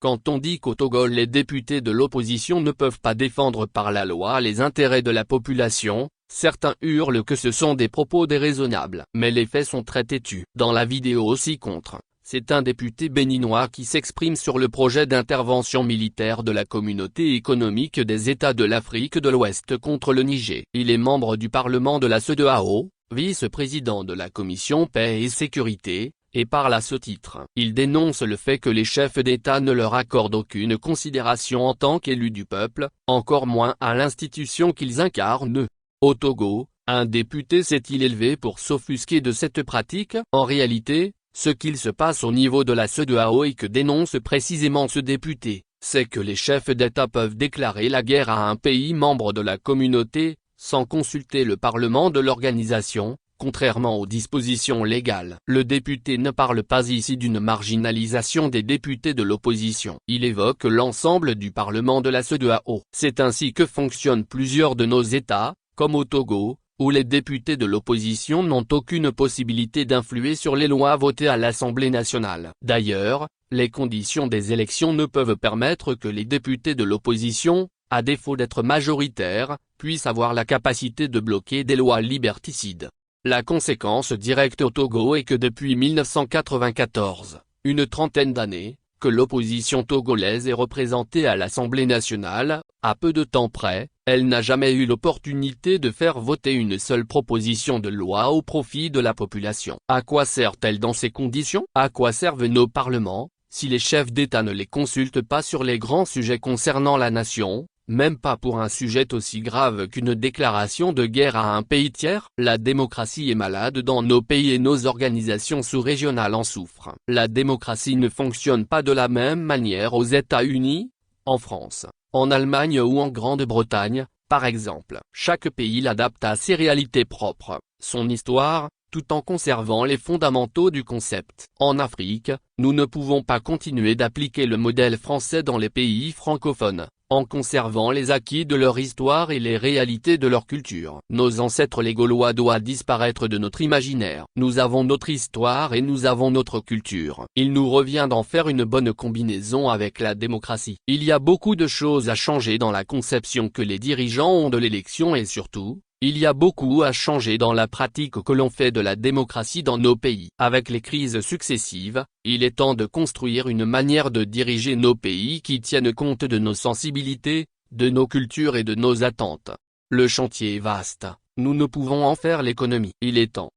Quand on dit qu'au Togo les députés de l'opposition ne peuvent pas défendre par la loi les intérêts de la population, certains hurlent que ce sont des propos déraisonnables. Mais les faits sont très têtus. Dans la vidéo ci-contre, c'est un député béninois qui s'exprime sur le projet d'intervention militaire de la Communauté économique des États de l'Afrique de l'Ouest contre le Niger. Il est membre du Parlement de la CEDEAO, vice-président de la Commission Paix et Sécurité, et parle à ce titre. Il dénonce le fait que les chefs d'État ne leur accordent aucune considération en tant qu'élus du peuple, encore moins à l'institution qu'ils incarnent. Au Togo, un député s'est-il élevé pour s'offusquer de cette pratique? En réalité, ce qu'il se passe au niveau de la CEDEAO et que dénonce précisément ce député, c'est que les chefs d'État peuvent déclarer la guerre à un pays membre de la communauté, sans consulter le Parlement de l'organisation, contrairement aux dispositions légales. Le député ne parle pas ici d'une marginalisation des députés de l'opposition. Il évoque l'ensemble du Parlement de la CEDEAO. C'est ainsi que fonctionnent plusieurs de nos États, comme au Togo, où les députés de l'opposition n'ont aucune possibilité d'influer sur les lois votées à l'Assemblée nationale. D'ailleurs, les conditions des élections ne peuvent permettre que les députés de l'opposition, à défaut d'être majoritaires, puissent avoir la capacité de bloquer des lois liberticides. La conséquence directe au Togo est que depuis 1994, une trentaine d'années, que l'opposition togolaise est représentée à l'Assemblée nationale, à peu de temps près, elle n'a jamais eu l'opportunité de faire voter une seule proposition de loi au profit de la population. À quoi sert-elle dans ces conditions? À quoi servent nos parlements, si les chefs d'État ne les consultent pas sur les grands sujets concernant la nation? Même pas pour un sujet aussi grave qu'une déclaration de guerre à un pays tiers? La démocratie est malade dans nos pays et nos organisations sous-régionales en souffrent. La démocratie ne fonctionne pas de la même manière aux États-Unis, en France, en Allemagne ou en Grande-Bretagne, par exemple. Chaque pays l'adapte à ses réalités propres, son histoire, tout en conservant les fondamentaux du concept. En Afrique, nous ne pouvons pas continuer d'appliquer le modèle français dans les pays francophones, en conservant les acquis de leur histoire et les réalités de leur culture. Nos ancêtres les Gaulois doivent disparaître de notre imaginaire. Nous avons notre histoire et nous avons notre culture. Il nous revient d'en faire une bonne combinaison avec la démocratie. Il y a beaucoup de choses à changer dans la conception que les dirigeants ont de l'élection et surtout, il y a beaucoup à changer dans la pratique que l'on fait de la démocratie dans nos pays. Avec les crises successives, il est temps de construire une manière de diriger nos pays qui tienne compte de nos sensibilités, de nos cultures et de nos attentes. Le chantier est vaste, nous ne pouvons en faire l'économie. Il est temps.